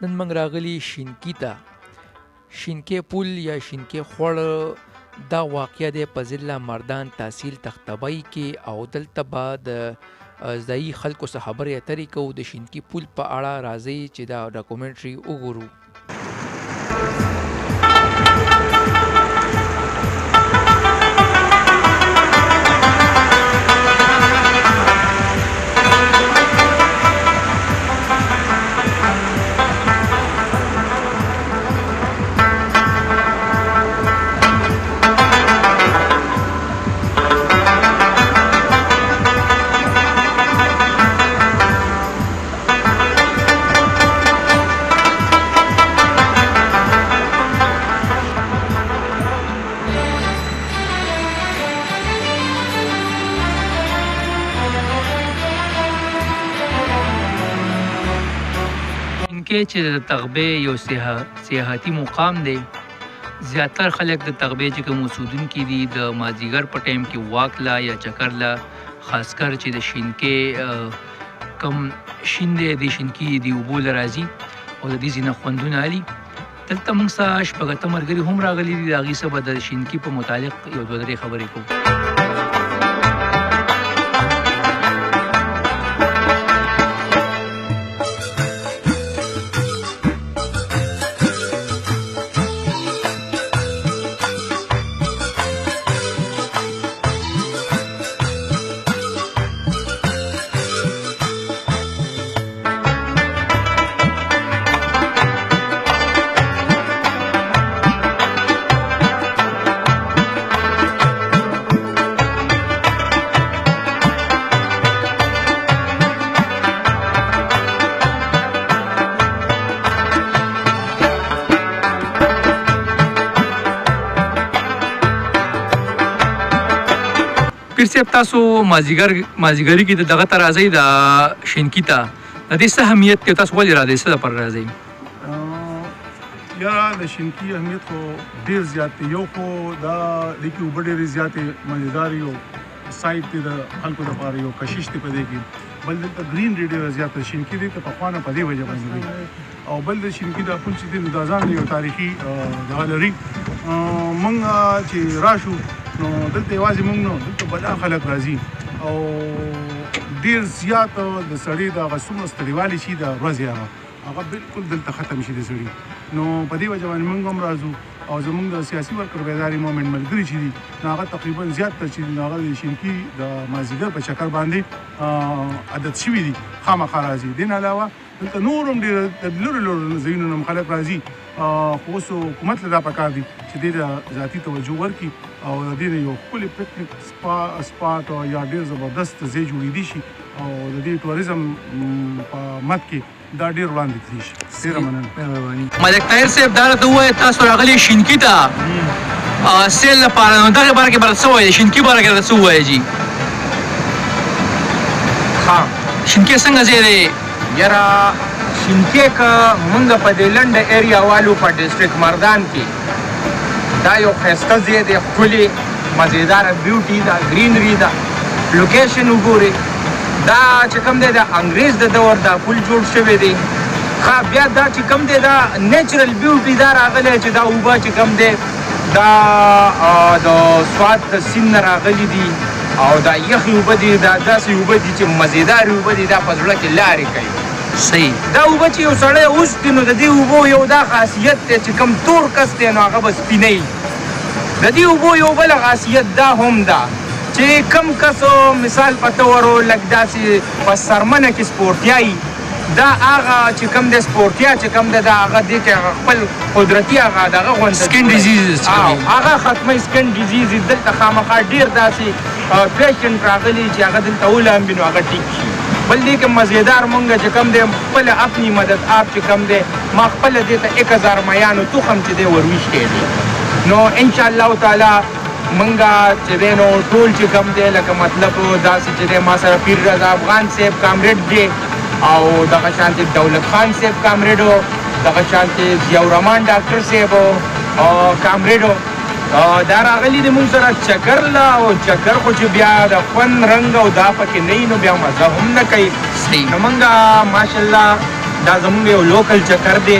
نن موږ راغلي شینکي ته. شینکي پل یا شینکي خوړ دا واقع دی په ضلع مردان تحصیل تختبای کې، او دلته به د ځایي خلکو څخه خبرې اترې کوو د شینکي پل په اړه. راځئ چې دا ډاکومنټري وګورو. چې د تغبې یو سیاحتي مقام دی. زیاتر خلک د تغبې چې کوم اوسېدونکي دي د مازدیګر په ټایم کې واک لا یا چکر لا، خاص کر چې د شینکۍ کم شین دی د شینکي د اوبو له راځي او د دې ځینې خوندونه علي. دلته موږ سره شپږ اتم ملګري هم راغلي دي. د هغې څخه به د شینکي په متعلق یو دوه درې خبرې کوو. پیر صاحب، تاسو مازدیګري کې دغه ته راځئ د شینکي ته. د دې څه اهمیت دی؟ تاسو ولې راځئ؟ څه لپاره راځئ؟ یاره د شینکي اهمیت خو ډېر زیات دی. یو خو دا دې کې اوبه ډېرې زیاتې مزېدار یو سایټ دی د خلکو دپاره، یو کشش دی په دې کې. بل دلته ګرینري ډېره زیاته شینکي دی ته پخوا نه په دې وجه باندې دی. او بل د شینکي دا پل چې دی نو دا ځان یو تاریخي دغه لري. موږ چې راشو نو دلته یوازې موږ نه، دلته بلا خلک راځي او ډېر زیات د سړي دغه څومره ستړیوالی شي د ورځې هغه بالکل دلته ختم شي د سړي. نو په دې وجه باندې موږ هم راځو او زموږ د سیاسي ورکر بیداري مومنټ ملګري چې دي نو هغه تقریبا زیات تر چې هغه د شینکي د مازدیګر په چکر باندې عادت شوي دي، خامخا راځي. دې نه علاوه دلته نور هم ډېر د لرې لرې ځایونو نه هم خلک راځي. خو اوس حکومت له دا پکار دي چې دې ته ذاتي توجه ورکړي او د دې یو ښکلی پکنیک سپاټ یا ډېر زبردست ځای جوړېدی شي او د دې ټوریزم په مد کې دا ډېر وړاندې تللی شي. ډېره مننه. ملک طاهر صاحب، دا راته ووایه تاسو راغلي شینکي ته سیل لپاره، نو دغې باره کې به راته څه ووایې؟ شینکي باره کې راته څه ووایې جي؟ ها، شینکي څنګه ځای دی؟ یاره شینکۍ که مونږ په دې لنډه ایریا والو په ډسټرک مردان کې دا یو ښایسته ځای دی، ښکلې مزېداره بیوټي ده، ګرینري ده. لوکیشن وګورئ، دا چې کوم دی د انګریز د دور دا پل جوړ شوی دی. ښه، بیا دا چې کوم دی دا نیچرل بیوټي دا راغلی چې دا اوبه چې کوم دی دا د سوات د سیند نه راغلي دي او دا یخې اوبه دي، دا داسې اوبه دي چې مزېدارې اوبه دي، دا په زړه کې لارې کوي. صحیح. دا اوبه چې یو سړی اوسکي نو د دې اوبو یو دا خاصیت دی چې کوم تور کس دی نو هغه به سپینی. د دې اوبو یو بله خاصیت دا هم ده چې کم کس مثال په طور لږ داسې په سرمنه کې سپورټیایي، دا هغه چې کوم دی سپورټیا چې کوم دی دا هغه دې کې هغه خپل قدرتي هغه دغه غونډه سکن ډیزیز هغه ختموي. سکن ډیزیز دلته خامخا ډېر داسې پیشنټ راغلي چې هغه دلته ولامبي نو هغه ټیک شي. بل دې کې مزېدار مونږ چې کوم دی خپل اپنی مدد آپ چې کوم دی ما خپله دې ته 1000 میانو تخم چې دی ورویشتی دی. نو انشاءالله تعالی مونږ چې دی نو ټول چې کوم دی لکه مطلب داسې چې دی ما سره پیر رضا افغان صاحب کامریډ دی او دغه شانتې دولت خان صاحب کامریډ دغه شانتې ضیاء الرحمن ډاکټر صاحب او کامریډو دا راغلي دي موږ سره چکر له او چکر خو چې بیا د خوند رنګ او دا پکې نه وي نو بیا مزه هم نه کوي. صحیح. نو موږ ماشاءالله دا زموږ یو لوکل چکر دی